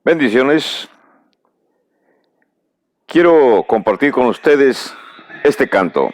Bendiciones. Quiero compartir con ustedes este canto.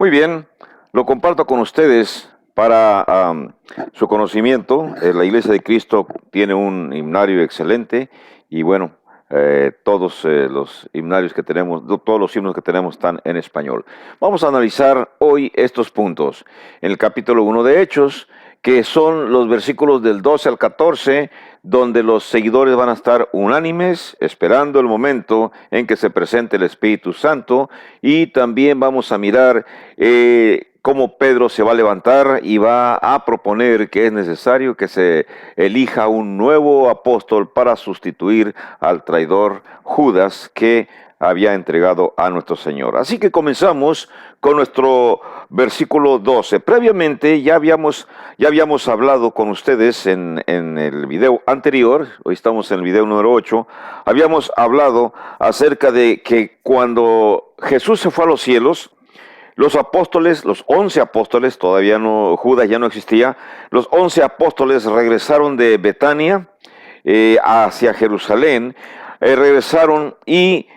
Muy bien, lo comparto con ustedes para su conocimiento. La Iglesia de Cristo tiene un himnario excelente y bueno, todos los himnarios que tenemos, todos los himnos que tenemos están en español. Vamos a analizar hoy estos puntos. En el capítulo 1 de Hechos, que son los versículos del 12 al 14, donde los seguidores van a estar unánimes, esperando el momento en que se presente el Espíritu Santo, y también vamos a mirar cómo Pedro se va a levantar y va a proponer que es necesario que se elija un nuevo apóstol para sustituir al traidor Judas que había entregado a nuestro Señor. Así que comenzamos con nuestro versículo 12. Previamente ya habíamos hablado con ustedes en el video anterior, hoy estamos en el video número 8, habíamos hablado acerca de que cuando Jesús se fue a los cielos, los apóstoles, los 11 apóstoles, todavía no, Judas ya no existía, los 11 apóstoles regresaron de Betania hacia Jerusalén, regresaron y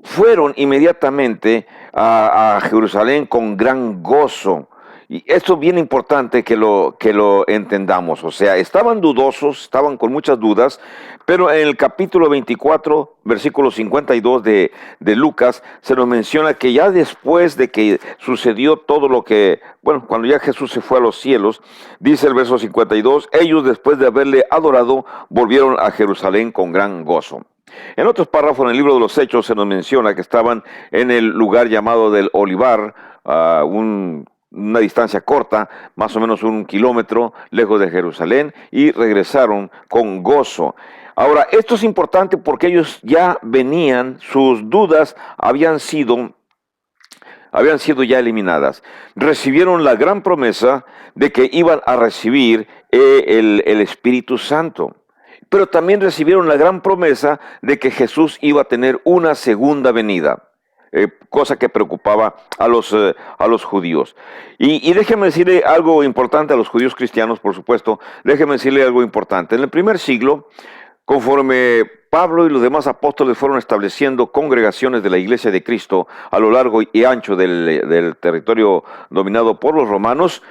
fueron inmediatamente a Jerusalén con gran gozo. Y esto es bien importante que lo entendamos. O sea, estaban dudosos, estaban con muchas dudas, pero en el capítulo 24, versículo 52 de Lucas, se nos menciona que ya después de que sucedió todo lo que, bueno, cuando ya Jesús se fue a los cielos, dice el verso 52, ellos después de haberle adorado, volvieron a Jerusalén con gran gozo. En otros párrafos en el libro de los Hechos se nos menciona que estaban en el lugar llamado del Olivar, una distancia corta, más o menos 1 kilómetro lejos de Jerusalén, y regresaron con gozo. Ahora, esto es importante porque ellos ya venían, sus dudas habían sido ya eliminadas. Recibieron la gran promesa de que iban a recibir el Espíritu Santo. Pero también recibieron la gran promesa de que Jesús iba a tener una segunda venida. Cosa que preocupaba a los judíos. Y déjeme decirle algo importante a los judíos cristianos, por supuesto. Déjeme decirle algo importante. En el primer siglo, conforme Pablo y los demás apóstoles fueron estableciendo congregaciones de la Iglesia de Cristo a lo largo y ancho del territorio dominado por los romanos,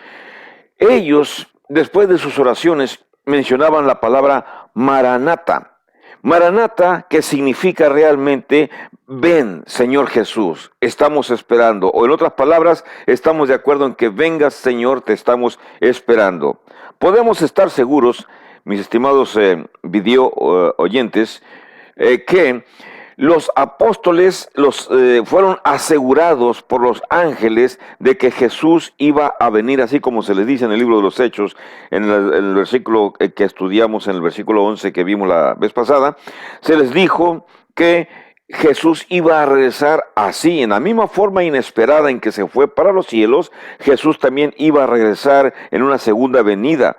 ellos, después de sus oraciones, mencionaban la palabra Maranata. Maranata, que significa realmente, ven, Señor Jesús, estamos esperando. O en otras palabras, estamos de acuerdo en que vengas, Señor, te estamos esperando. Podemos estar seguros, mis estimados video oyentes, que los apóstoles fueron asegurados por los ángeles de que Jesús iba a venir, así como se les dice en el libro de los Hechos, en el versículo que estudiamos, en el versículo 11 que vimos la vez pasada, se les dijo que Jesús iba a regresar así, en la misma forma inesperada en que se fue para los cielos. Jesús también iba a regresar en una segunda venida.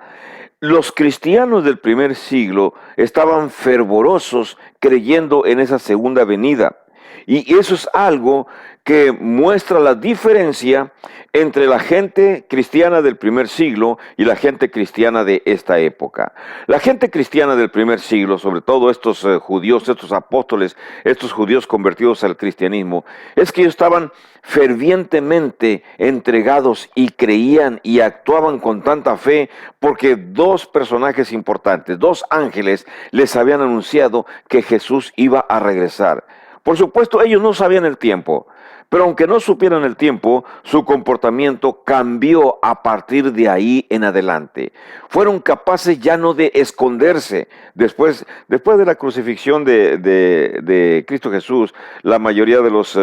Los cristianos del primer siglo estaban fervorosos creyendo en esa segunda venida. Y eso es algo que muestra la diferencia entre la gente cristiana del primer siglo y la gente cristiana de esta época. La gente cristiana del primer siglo, sobre todo estos judíos, estos apóstoles, estos judíos convertidos al cristianismo, es que ellos estaban fervientemente entregados y creían y actuaban con tanta fe porque dos personajes importantes, dos ángeles, les habían anunciado que Jesús iba a regresar. Por supuesto, ellos no sabían el tiempo, pero aunque no supieran el tiempo, su comportamiento cambió a partir de ahí en adelante. Fueron capaces ya no de esconderse. Después de la crucifixión de Cristo Jesús, la mayoría de los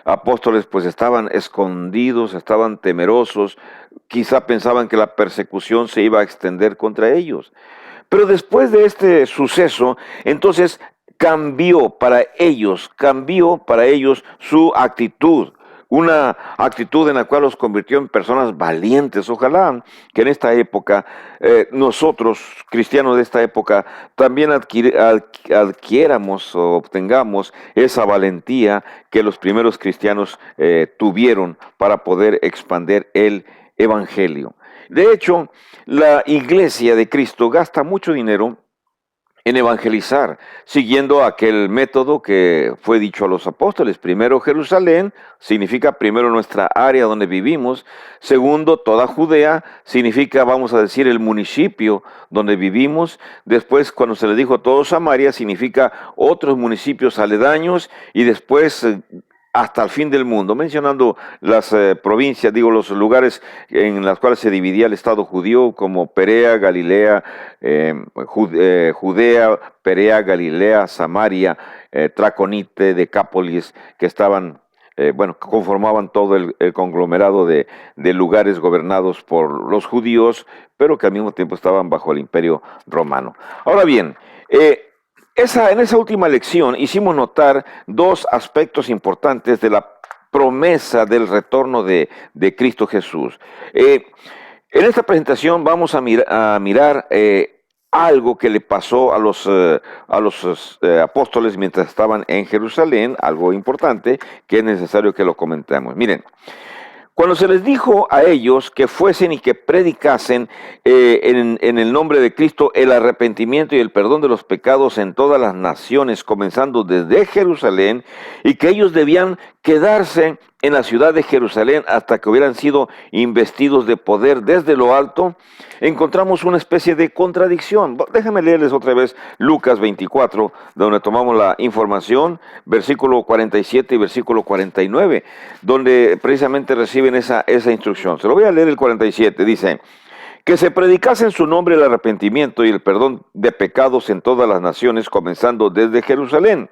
apóstoles pues estaban escondidos, estaban temerosos, quizá pensaban que la persecución se iba a extender contra ellos. Pero después de este suceso, entonces cambió para ellos su actitud, una actitud en la cual los convirtió en personas valientes. Ojalá que en esta época, nosotros, cristianos de esta época, también adquiriéramos o obtengamos esa valentía que los primeros cristianos tuvieron para poder expandir el evangelio. De hecho, la iglesia de Cristo gasta mucho dinero en evangelizar, siguiendo aquel método que fue dicho a los apóstoles. Primero Jerusalén, significa primero nuestra área donde vivimos. Segundo, toda Judea, significa, vamos a decir, el municipio donde vivimos. Después, cuando se le dijo todo Samaria, significa otros municipios aledaños. Y después hasta el fin del mundo, mencionando las provincias, los lugares en los cuales se dividía el Estado judío, como Perea, Galilea, Judea, Perea, Galilea, Samaria, Traconite, Decápolis, que estaban, conformaban todo el conglomerado de lugares gobernados por los judíos, pero que al mismo tiempo estaban bajo el imperio romano. Ahora bien, en esa última lección hicimos notar dos aspectos importantes de la promesa del retorno de Cristo Jesús. En esta presentación vamos a mirar algo que le pasó a los apóstoles mientras estaban en Jerusalén, algo importante que es necesario que lo comentemos. Miren. Cuando se les dijo a ellos que fuesen y que predicasen en el nombre de Cristo el arrepentimiento y el perdón de los pecados en todas las naciones, comenzando desde Jerusalén, y que ellos debían quedarse en la ciudad de Jerusalén hasta que hubieran sido investidos de poder desde lo alto, encontramos una especie de contradicción. Déjenme leerles otra vez Lucas 24, de donde tomamos la información, versículo 47 y versículo 49, donde precisamente reciben esa instrucción. Se lo voy a leer el 47, dice: que se predicase en su nombre el arrepentimiento y el perdón de pecados en todas las naciones, comenzando desde Jerusalén.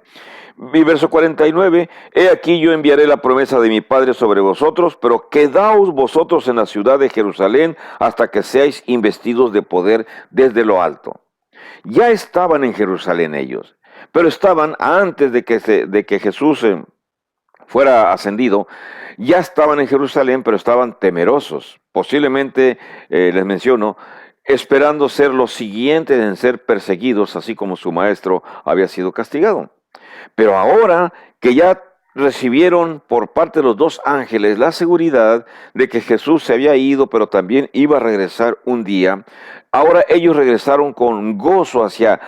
Y verso 49, he aquí yo enviaré la promesa de mi Padre sobre vosotros, pero quedaos vosotros en la ciudad de Jerusalén hasta que seáis investidos de poder desde lo alto. Ya estaban en Jerusalén ellos, pero estaban antes de que Jesús fuera ascendido, ya estaban en Jerusalén, pero estaban temerosos. Posiblemente, les menciono, esperando ser los siguientes en ser perseguidos, así como su maestro había sido castigado. Pero ahora que ya recibieron por parte de los dos ángeles la seguridad de que Jesús se había ido, pero también iba a regresar un día. Ahora ellos regresaron con gozo hacia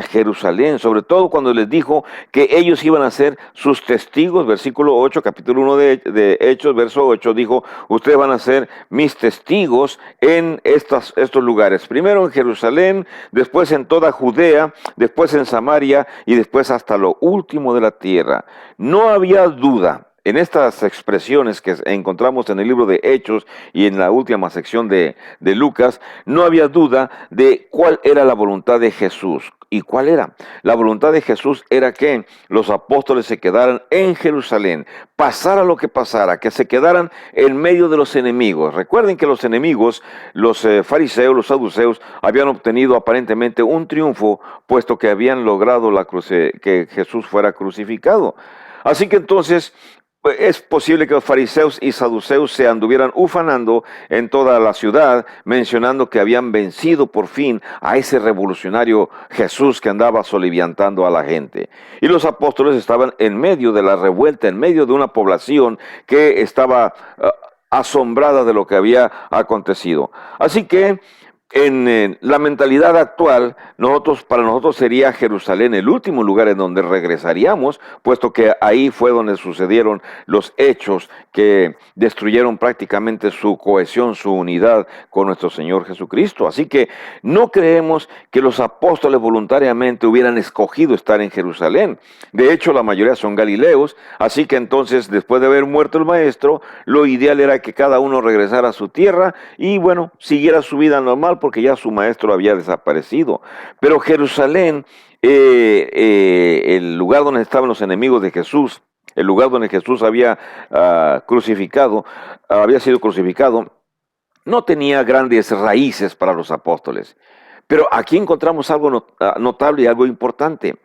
Jerusalén, sobre todo cuando les dijo que ellos iban a ser sus testigos. Versículo 8, capítulo 1 de Hechos, verso 8, dijo: ustedes van a ser mis testigos en estos lugares. Primero en Jerusalén, después en toda Judea, después en Samaria y después hasta lo último de la tierra. No había duda en estas expresiones que encontramos en el libro de Hechos y en la última sección de Lucas. No había duda de cuál era la voluntad de Jesús. ¿Y cuál era? La voluntad de Jesús era que los apóstoles se quedaran en Jerusalén, pasara lo que pasara, que se quedaran en medio de los enemigos. Recuerden que los enemigos, los fariseos, los saduceos, habían obtenido aparentemente un triunfo, puesto que habían logrado que Jesús fuera crucificado. Así que entonces es posible que los fariseos y saduceos se anduvieran ufanando en toda la ciudad, mencionando que habían vencido por fin a ese revolucionario Jesús que andaba soliviantando a la gente. Y los apóstoles estaban en medio de la revuelta, en medio de una población que estaba asombrada de lo que había acontecido. Así que en la mentalidad actual, para nosotros sería Jerusalén el último lugar en donde regresaríamos, puesto que ahí fue donde sucedieron los hechos que destruyeron prácticamente su cohesión, su unidad con nuestro Señor Jesucristo. Así que no creemos que los apóstoles voluntariamente hubieran escogido estar en Jerusalén. De hecho, la mayoría son galileos, así que entonces, después de haber muerto el maestro, lo ideal era que cada uno regresara a su tierra y, bueno, siguiera su vida normal, porque ya su maestro había desaparecido. Pero Jerusalén, el lugar donde estaban los enemigos de Jesús, el lugar donde Jesús había sido crucificado, no tenía grandes raíces para los apóstoles. Pero aquí encontramos algo notable y algo importante: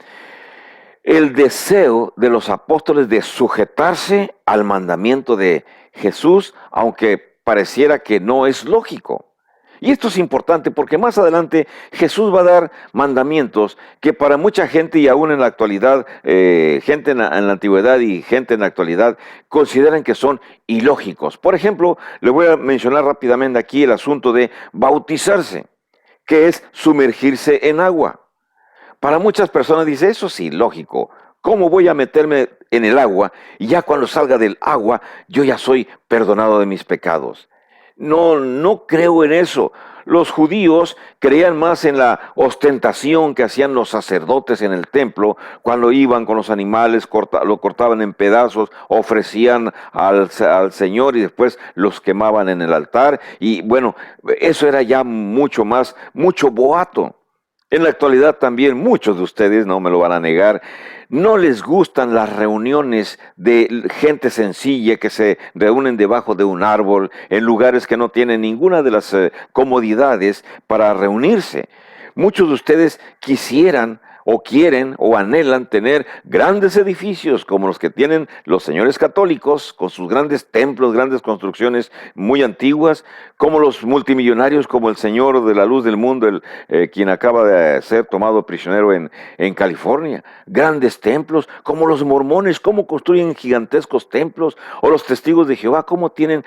el deseo de los apóstoles de sujetarse al mandamiento de Jesús, aunque pareciera que no es lógico. Y esto es importante porque más adelante Jesús va a dar mandamientos que para mucha gente, y aún en la actualidad, gente en la antigüedad y gente en la actualidad, consideran que son ilógicos. Por ejemplo, le voy a mencionar rápidamente aquí el asunto de bautizarse, que es sumergirse en agua. Para muchas personas dice: eso es ilógico. ¿Cómo voy a meterme en el agua y ya cuando salga del agua yo ya soy perdonado de mis pecados? No creo en eso. Los judíos creían más en la ostentación que hacían los sacerdotes en el templo cuando iban con los animales, lo cortaban en pedazos, ofrecían al Señor y después los quemaban en el altar. Y bueno, eso era ya mucho boato. En la actualidad también muchos de ustedes, no me lo van a negar, no les gustan las reuniones de gente sencilla que se reúnen debajo de un árbol en lugares que no tienen ninguna de las comodidades para reunirse. Muchos de ustedes quisieran o quieren o anhelan tener grandes edificios como los que tienen los señores católicos, con sus grandes templos, grandes construcciones muy antiguas, como los multimillonarios como el señor de la luz del mundo, quien acaba de ser tomado prisionero en California. Grandes templos, como los mormones, cómo construyen gigantescos templos, o los testigos de Jehová, cómo tienen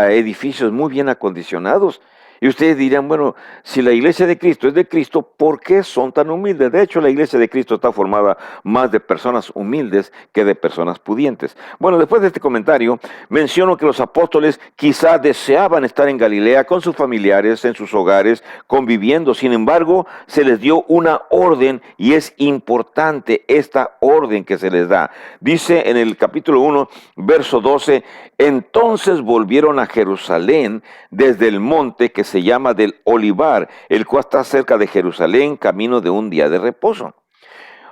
edificios muy bien acondicionados. Y ustedes dirán: bueno, si la iglesia de Cristo es de Cristo, ¿por qué son tan humildes? De hecho, la iglesia de Cristo está formada más de personas humildes que de personas pudientes. Bueno, después de este comentario, menciono que los apóstoles quizá deseaban estar en Galilea con sus familiares, en sus hogares, conviviendo. Sin embargo, se les dio una orden, y es importante esta orden que se les da. Dice en el capítulo 1, verso 12: entonces volvieron a Jerusalén desde el monte que se llama del Olivar, el cual está cerca de Jerusalén, camino de un día de reposo.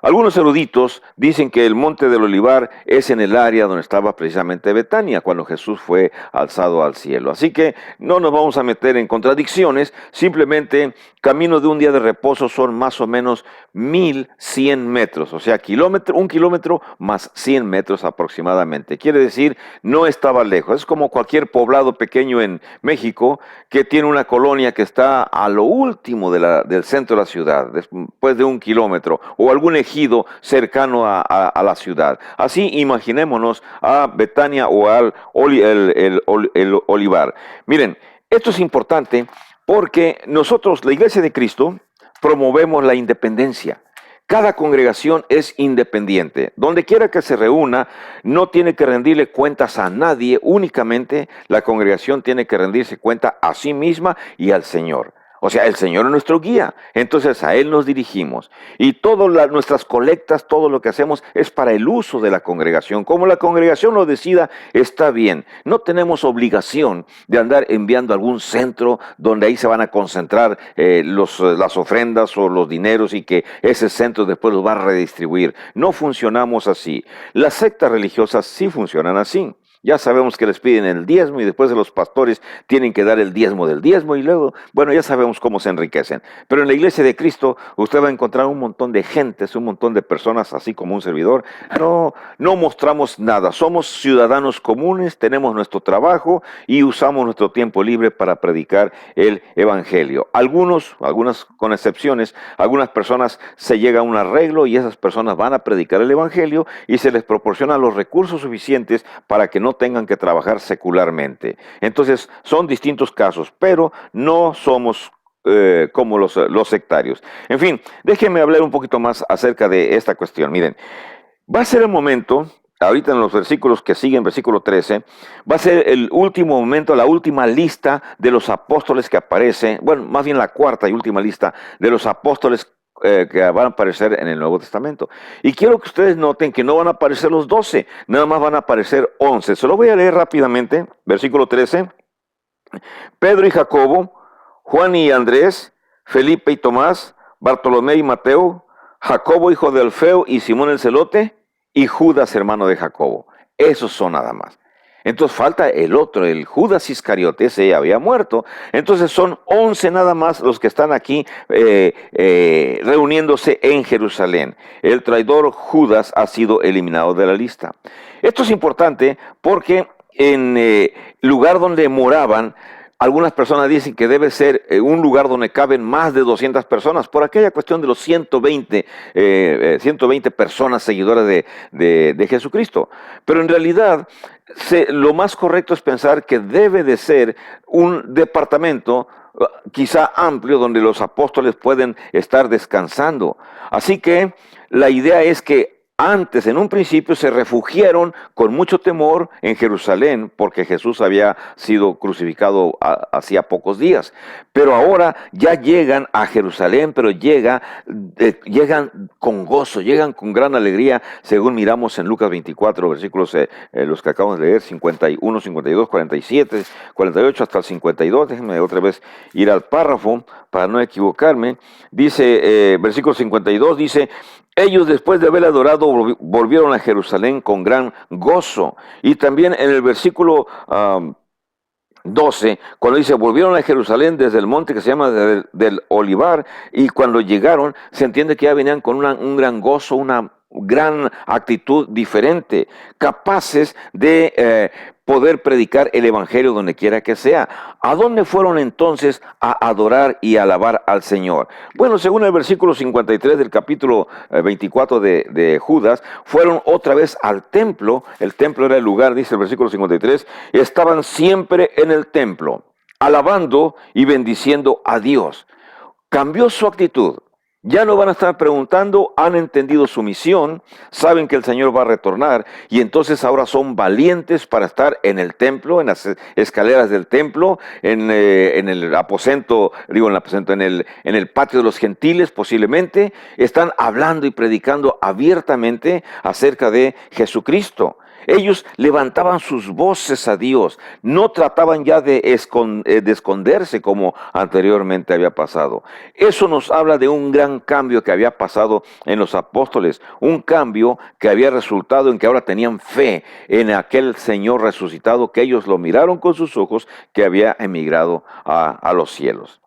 Algunos eruditos dicen que el monte del Olivar es en el área donde estaba precisamente Betania, cuando Jesús fue alzado al cielo. Así que no nos vamos a meter en contradicciones, simplemente camino de un día de reposo son más o menos 1100 metros, o sea, un kilómetro más 100 metros aproximadamente. Quiere decir, no estaba lejos. Es como cualquier poblado pequeño en México que tiene una colonia que está a lo último del centro de la ciudad, después de un kilómetro, o algún ejido cercano a la ciudad. Así imaginémonos a Betania o el olivar. Miren, esto es importante porque nosotros, la Iglesia de Cristo, promovemos la independencia. Cada congregación es independiente. Donde quiera que se reúna, no tiene que rendirle cuentas a nadie, únicamente la congregación tiene que rendirse cuenta a sí misma y al Señor. O sea, el Señor es nuestro guía, entonces a Él nos dirigimos. Y todas nuestras colectas, todo lo que hacemos es para el uso de la congregación. Como la congregación lo decida, está bien. No tenemos obligación de andar enviando a algún centro donde ahí se van a concentrar las ofrendas o los dineros y que ese centro después los va a redistribuir. No funcionamos así. Las sectas religiosas sí funcionan así. Ya sabemos que les piden el diezmo y después de los pastores tienen que dar el diezmo del diezmo y luego, bueno, ya sabemos cómo se enriquecen. Pero en la Iglesia de Cristo usted va a encontrar un montón de gentes, un montón de personas, así como un servidor. No mostramos nada, somos ciudadanos comunes, tenemos nuestro trabajo y usamos nuestro tiempo libre para predicar el Evangelio. Algunas con excepciones, algunas personas se llega a un arreglo y esas personas van a predicar el Evangelio y se les proporcionan los recursos suficientes para que no tengan que trabajar secularmente. Entonces, son distintos casos, pero no somos como los sectarios. En fin, déjenme hablar un poquito más acerca de esta cuestión. Miren, va a ser el momento, ahorita en los versículos que siguen, versículo 13, va a ser el último momento, la última lista de los apóstoles que aparece, bueno, más bien la cuarta y última lista de los apóstoles que van a aparecer en el Nuevo Testamento. Y quiero que ustedes noten que no van a aparecer los 12, nada más van a aparecer 11. Se lo voy a leer rápidamente, versículo 13. Pedro y Jacobo, Juan y Andrés, Felipe y Tomás, Bartolomé y Mateo, Jacobo hijo de Alfeo y Simón el Celote, y Judas hermano de Jacobo. Esos son nada más. Entonces falta el otro, el Judas Iscariote, ese había muerto. Entonces son 11 nada más los que están aquí reuniéndose en Jerusalén. El traidor Judas ha sido eliminado de la lista. Esto es importante porque en el lugar donde moraban, algunas personas dicen que debe ser un lugar donde caben más de 200 personas, por aquella cuestión de los 120 personas seguidoras de Jesucristo. Pero en realidad, lo más correcto es pensar que debe de ser un departamento quizá amplio donde los apóstoles pueden estar descansando. Así que la idea es que antes, en un principio, se refugiaron con mucho temor en Jerusalén porque Jesús había sido crucificado hacía pocos días. Pero ahora ya llegan a Jerusalén, pero llegan con gozo, llegan con gran alegría, según miramos en Lucas 24, versículos los que acabamos de leer, 51, 52, 47, 48 hasta el 52. Déjenme otra vez ir al párrafo para no equivocarme. Dice, versículo 52, dice: ellos, después de haber adorado, volvieron a Jerusalén con gran gozo. Y también en el versículo 12, cuando dice, volvieron a Jerusalén desde el monte que se llama del Olivar, y cuando llegaron, se entiende que ya venían con un gran gozo, una gran actitud diferente, capaces de poder predicar el Evangelio donde quiera que sea. ¿A dónde fueron entonces a adorar y alabar al Señor? Bueno, según el versículo 53 del capítulo 24 de Judas, fueron otra vez al templo. El templo era el lugar, dice el versículo 53, estaban siempre en el templo, alabando y bendiciendo a Dios. Cambió su actitud. Ya no van a estar preguntando, han entendido su misión, saben que el Señor va a retornar y entonces ahora son valientes para estar en el templo, en las escaleras del templo, en el aposento, en el patio de los gentiles posiblemente, están hablando y predicando abiertamente acerca de Jesucristo. Ellos levantaban sus voces a Dios, no trataban ya de esconderse como anteriormente había pasado. Eso nos habla de un gran cambio que había pasado en los apóstoles, un cambio que había resultado en que ahora tenían fe en aquel Señor resucitado, que ellos lo miraron con sus ojos, que había emigrado a los cielos.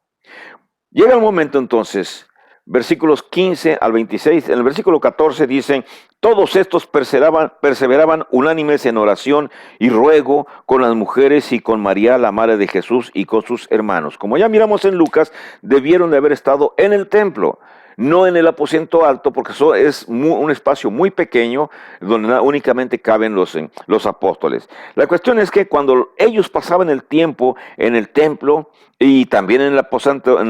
Llega el momento entonces, versículos 15 al 26, en el versículo 14 dicen: todos estos perseveraban unánimes en oración y ruego con las mujeres y con María, la madre de Jesús, y con sus hermanos. Como ya miramos en Lucas, debieron de haber estado en el templo. no en el aposento alto, porque eso es un espacio muy pequeño donde únicamente caben los apóstoles. La cuestión es que cuando ellos pasaban el tiempo en el templo y también en el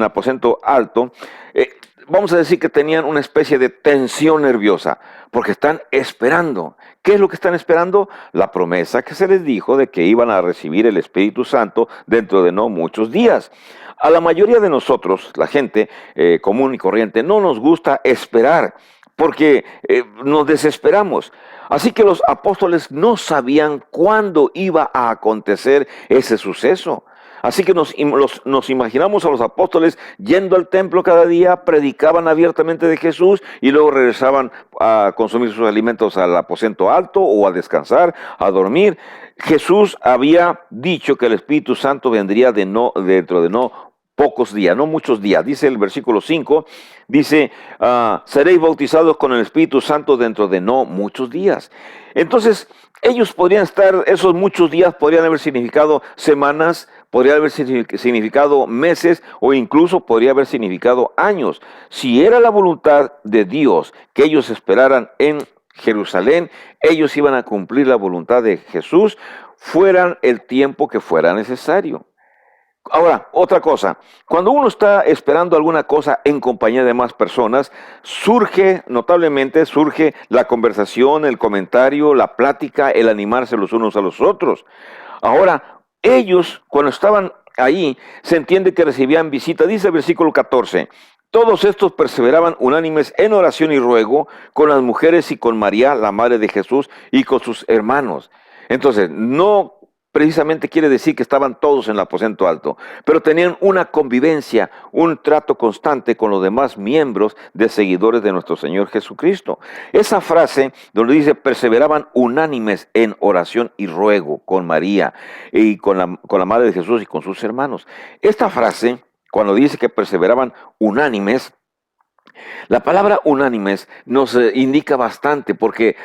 aposento alto, eh, vamos a decir que tenían una especie de tensión nerviosa, porque están esperando. ¿Qué es lo que están esperando? La promesa que se les dijo de que iban a recibir el Espíritu Santo dentro de no muchos días. A la mayoría de nosotros, la gente común y corriente, no nos gusta esperar porque nos desesperamos. Así que los apóstoles no sabían cuándo iba a acontecer ese suceso. Así que nos imaginamos a los apóstoles yendo al templo cada día, predicaban abiertamente de Jesús y luego regresaban a consumir sus alimentos al aposento alto o a descansar, a dormir. Jesús había dicho que el Espíritu Santo vendría dentro de no pocos días, no muchos días. Dice el versículo 5, dice, seréis bautizados con el Espíritu Santo dentro de no muchos días. Entonces, ellos podrían estar, esos muchos días podrían haber significado semanas, podría haber significado meses o incluso podría haber significado años. Si era la voluntad de Dios que ellos esperaran en Jerusalén, ellos iban a cumplir la voluntad de Jesús, fueran el tiempo que fuera necesario. Ahora, otra cosa, cuando uno está esperando alguna cosa en compañía de más personas, notablemente surge la conversación, el comentario, la plática, el animarse los unos a los otros. Ahora, ellos, cuando estaban ahí, se entiende que recibían visita, dice el versículo 14. Todos estos perseveraban unánimes en oración y ruego con las mujeres y con María, la madre de Jesús, y con sus hermanos. Entonces, no precisamente quiere decir que estaban todos en el aposento alto, pero tenían una convivencia, un trato constante con los demás miembros de seguidores de nuestro Señor Jesucristo. Esa frase donde dice perseveraban unánimes en oración y ruego con María y con la madre de Jesús y con sus hermanos. Esta frase, cuando dice que perseveraban unánimes, la palabra unánimes nos indica bastante porque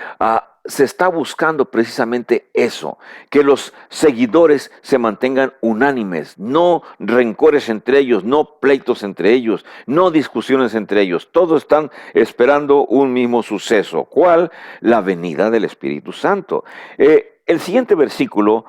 se está buscando precisamente eso, que los seguidores se mantengan unánimes, no rencores entre ellos, no pleitos entre ellos, no discusiones entre ellos. Todos están esperando un mismo suceso. ¿Cuál? La venida del Espíritu Santo. El siguiente versículo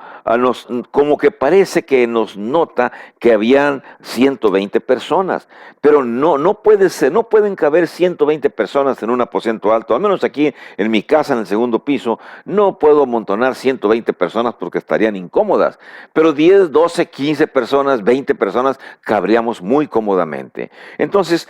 como que parece que nos nota que habían 120 personas, pero no puede ser, no pueden caber 120 personas en un aposento alto, al menos aquí en mi casa en el segundo piso, no puedo amontonar 120 personas porque estarían incómodas, pero 10, 12, 15 personas, 20 personas cabríamos muy cómodamente. Entonces,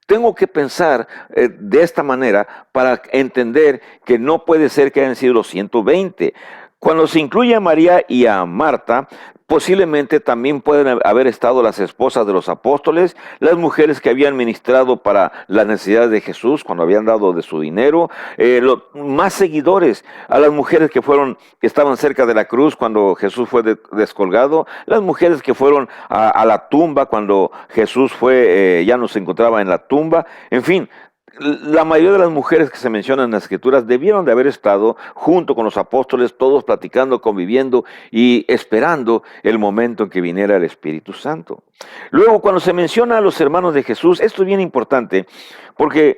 tengo que pensar de esta manera para entender que no puede ser que hayan sido los 120. Cuando se incluye a María y a Marta, posiblemente también pueden haber estado las esposas de los apóstoles, las mujeres que habían ministrado para las necesidades de Jesús cuando habían dado de su dinero, los más seguidores, a las mujeres que estaban cerca de la cruz cuando Jesús fue descolgado, las mujeres que fueron a la tumba cuando Jesús ya no se encontraba en la tumba, en fin. La mayoría de las mujeres que se mencionan en las Escrituras debieron de haber estado junto con los apóstoles, todos platicando, conviviendo y esperando el momento en que viniera el Espíritu Santo. Luego, cuando se menciona a los hermanos de Jesús, esto es bien importante, porque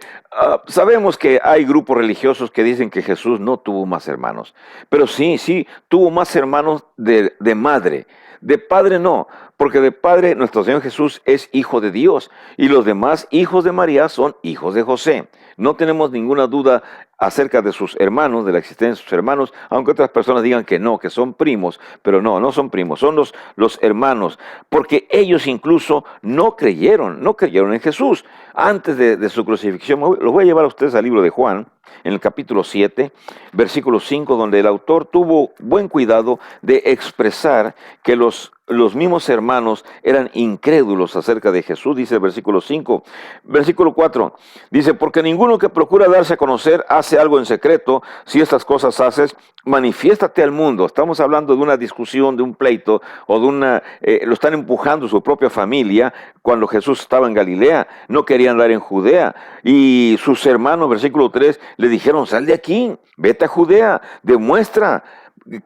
sabemos que hay grupos religiosos que dicen que Jesús no tuvo más hermanos, pero sí, tuvo más hermanos de madre. De padre no, porque de padre nuestro Señor Jesús es hijo de Dios y los demás hijos de María son hijos de José. No tenemos ninguna duda acerca de sus hermanos, de la existencia de sus hermanos, aunque otras personas digan que no, que son primos, pero no son primos, son los hermanos, porque ellos incluso no creyeron en Jesús. Antes de su crucifixión, los voy a llevar a ustedes al libro de Juan, en el capítulo 7, versículo 5, donde el autor tuvo buen cuidado de expresar que los mismos hermanos eran incrédulos acerca de Jesús, dice el versículo 5. Versículo 4, dice, porque ninguno que procura darse a conocer hace algo en secreto. Si estas cosas haces, manifiéstate al mundo. Estamos hablando de una discusión, de un pleito, o lo están empujando su propia familia cuando Jesús estaba en Galilea. No querían andar en Judea. Y sus hermanos, versículo 3, le dijeron, sal de aquí, vete a Judea, demuestra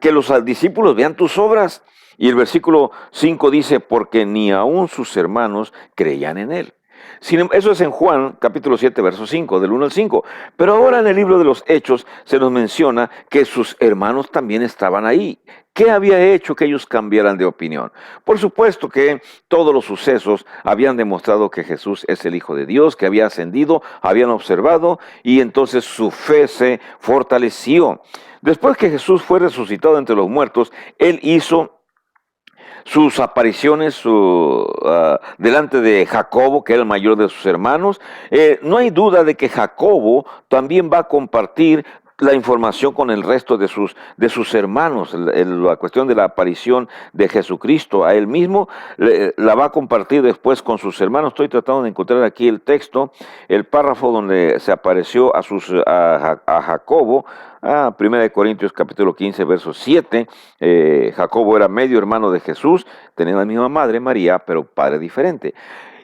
que los discípulos vean tus obras. Y el versículo 5 dice, porque ni aun sus hermanos creían en él. Eso es en Juan, capítulo 7, verso 5, del 1 al 5. Pero ahora en el libro de los Hechos se nos menciona que sus hermanos también estaban ahí. ¿Qué había hecho que ellos cambiaran de opinión? Por supuesto que todos los sucesos habían demostrado que Jesús es el Hijo de Dios, que había ascendido, habían observado y entonces su fe se fortaleció. Después que Jesús fue resucitado entre los muertos, Él hizo sus apariciones delante de Jacobo, que era el mayor de sus hermanos. No hay duda de que Jacobo también va a compartir la información con el resto de sus hermanos. La cuestión de la aparición de Jesucristo a él mismo la va a compartir después con sus hermanos. Estoy tratando de encontrar aquí el texto, el párrafo donde se apareció a Jacobo. 1 Corintios capítulo 15, verso 7. Jacobo era medio hermano de Jesús, tenía la misma madre, María, pero padre diferente.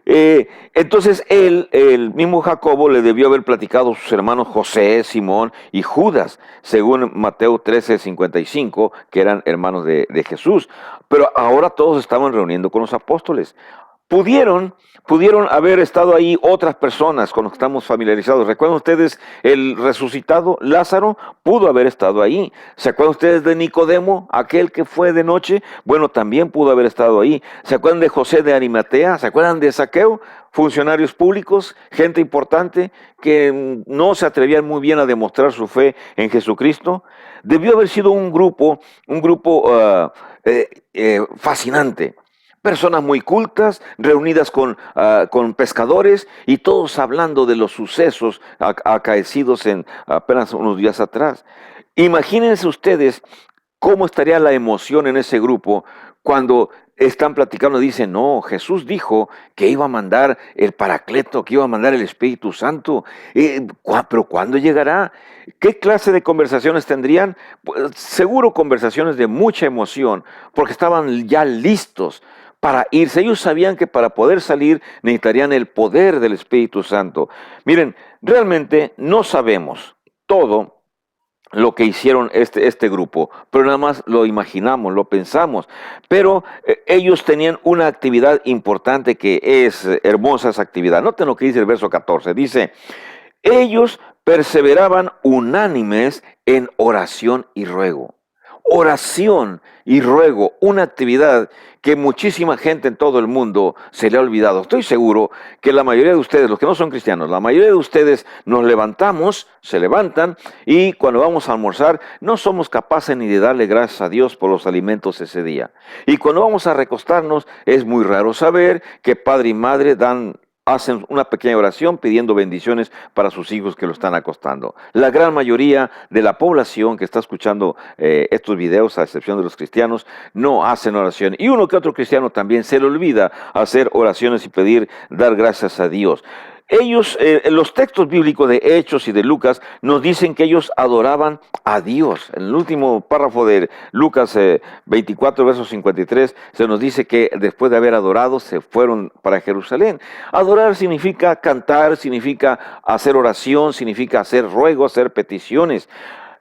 Entonces el mismo Jacobo le debió haber platicado a sus hermanos José, Simón y Judas, según Mateo 13:55, que eran hermanos de Jesús. Pero ahora todos estaban reuniendo con los apóstoles. Pudieron haber estado ahí otras personas con los que estamos familiarizados. ¿Recuerdan ustedes el resucitado Lázaro? Pudo haber estado ahí. ¿Se acuerdan ustedes de Nicodemo, aquel que fue de noche? Bueno, también pudo haber estado ahí. ¿Se acuerdan de José de Arimatea? ¿Se acuerdan de Zaqueo? Funcionarios públicos, gente importante que no se atrevían muy bien a demostrar su fe en Jesucristo. Debió haber sido un grupo fascinante. Personas muy cultas, reunidas con pescadores y todos hablando de los sucesos acaecidos en apenas unos días atrás. Imagínense ustedes cómo estaría la emoción en ese grupo cuando están platicando y dicen, no, Jesús dijo que iba a mandar el Paracleto, que iba a mandar el Espíritu Santo. Pero ¿cuándo llegará? ¿Qué clase de conversaciones tendrían? Pues, seguro conversaciones de mucha emoción, porque estaban ya listos para irse. Ellos sabían que para poder salir necesitarían el poder del Espíritu Santo. Miren, realmente no sabemos todo lo que hicieron este grupo, pero nada más lo imaginamos, lo pensamos. Pero ellos tenían una actividad importante que es hermosa esa actividad. Noten lo que dice el verso 14. Dice, ellos perseveraban unánimes en oración y ruego. Oración y ruego, una actividad que muchísima gente en todo el mundo se le ha olvidado. Estoy seguro que la mayoría de ustedes, los que no son cristianos, la mayoría de ustedes nos levantamos, se levantan y cuando vamos a almorzar no somos capaces ni de darle gracias a Dios por los alimentos ese día. Y cuando vamos a recostarnos es muy raro saber que padre y madre hacen una pequeña oración pidiendo bendiciones para sus hijos que lo están acostando. La gran mayoría de la población que está escuchando estos videos, a excepción de los cristianos, no hacen oración. Y uno que otro cristiano también se le olvida hacer oraciones y dar gracias a Dios. Ellos, los textos bíblicos de Hechos y de Lucas nos dicen que ellos adoraban a Dios. En el último párrafo de Lucas 24, verso 53, se nos dice que después de haber adorado se fueron para Jerusalén. Adorar significa cantar, significa hacer oración, significa hacer ruegos, hacer peticiones.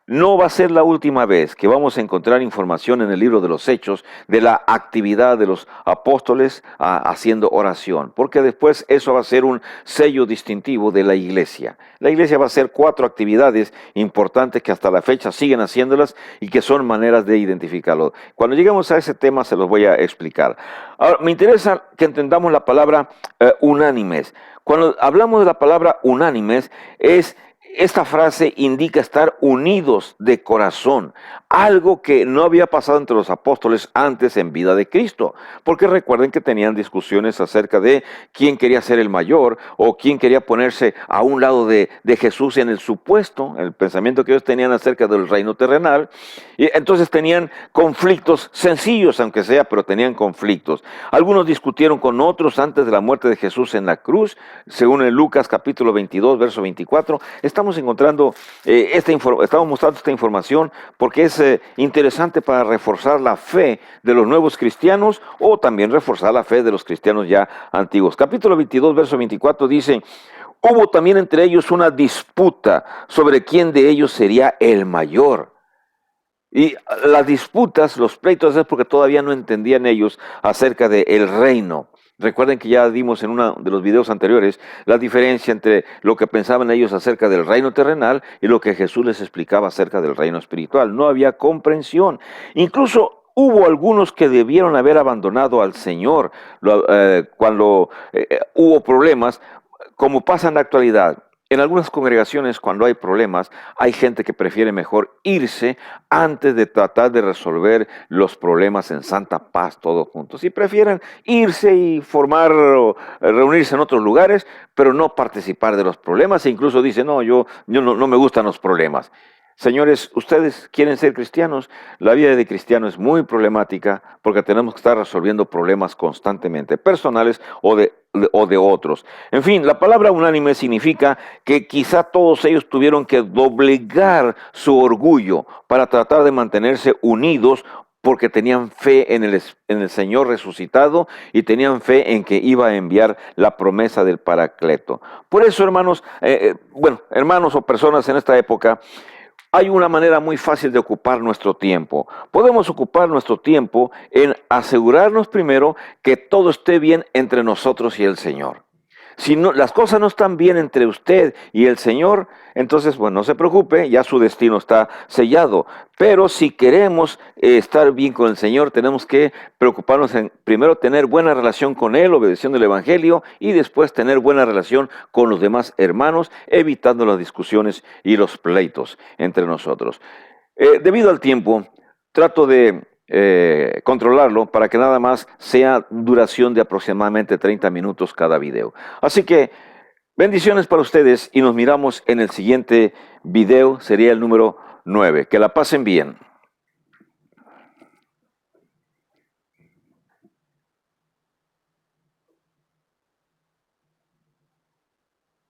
No va a ser la última vez que vamos a encontrar información en el libro de los Hechos de la actividad de los apóstoles haciendo oración, porque después eso va a ser un sello distintivo de la iglesia. La iglesia va a hacer 4 actividades importantes que hasta la fecha siguen haciéndolas y que son maneras de identificarlo. Cuando lleguemos a ese tema se los voy a explicar. Ahora, me interesa que entendamos la palabra unánimes. Cuando hablamos de la palabra unánimes esta frase indica estar unidos de corazón, algo que no había pasado entre los apóstoles antes en vida de Cristo, porque recuerden que tenían discusiones acerca de quién quería ser el mayor o quién quería ponerse a un lado de Jesús en el pensamiento que ellos tenían acerca del reino terrenal, y entonces tenían conflictos sencillos, aunque sea, pero tenían conflictos. Algunos discutieron con otros antes de la muerte de Jesús en la cruz, según en Lucas capítulo 22, verso 24, estamos mostrando esta información porque es interesante para reforzar la fe de los nuevos cristianos o también reforzar la fe de los cristianos ya antiguos. Capítulo 22, verso 24 dice, hubo también entre ellos una disputa sobre quién de ellos sería el mayor. Y las disputas, los pleitos, es porque todavía no entendían ellos acerca del reino Recuerden que ya dimos en uno de los videos anteriores la diferencia entre lo que pensaban ellos acerca del reino terrenal y lo que Jesús les explicaba acerca del reino espiritual. No había comprensión. Incluso hubo algunos que debieron haber abandonado al Señor cuando hubo problemas, como pasa en la actualidad. En algunas congregaciones, cuando hay problemas, hay gente que prefiere mejor irse antes de tratar de resolver los problemas en santa paz todos juntos. Y prefieren irse y formar o reunirse en otros lugares, pero no participar de los problemas. E incluso dicen, no, yo no me gustan los problemas. Señores, ustedes quieren ser cristianos. La vida de cristiano es muy problemática porque tenemos que estar resolviendo problemas constantemente, personales o de otros. En fin, la palabra unánime significa que quizá todos ellos tuvieron que doblegar su orgullo para tratar de mantenerse unidos porque tenían fe en el Señor resucitado y tenían fe en que iba a enviar la promesa del Paracleto. Por eso, hermanos, hermanos o personas en esta época, hay una manera muy fácil de ocupar nuestro tiempo. Podemos ocupar nuestro tiempo en asegurarnos primero que todo esté bien entre nosotros y el Señor. Si no, las cosas no están bien entre usted y el Señor, entonces, bueno, no se preocupe, ya su destino está sellado. Pero si queremos estar bien con el Señor, tenemos que preocuparnos en primero tener buena relación con Él, obedeciendo el Evangelio, y después tener buena relación con los demás hermanos, evitando las discusiones y los pleitos entre nosotros. Debido al tiempo, trato de controlarlo para que nada más sea duración de aproximadamente 30 minutos cada video. Así que bendiciones para ustedes y nos miramos en el siguiente video, sería el número 9. Que la pasen bien.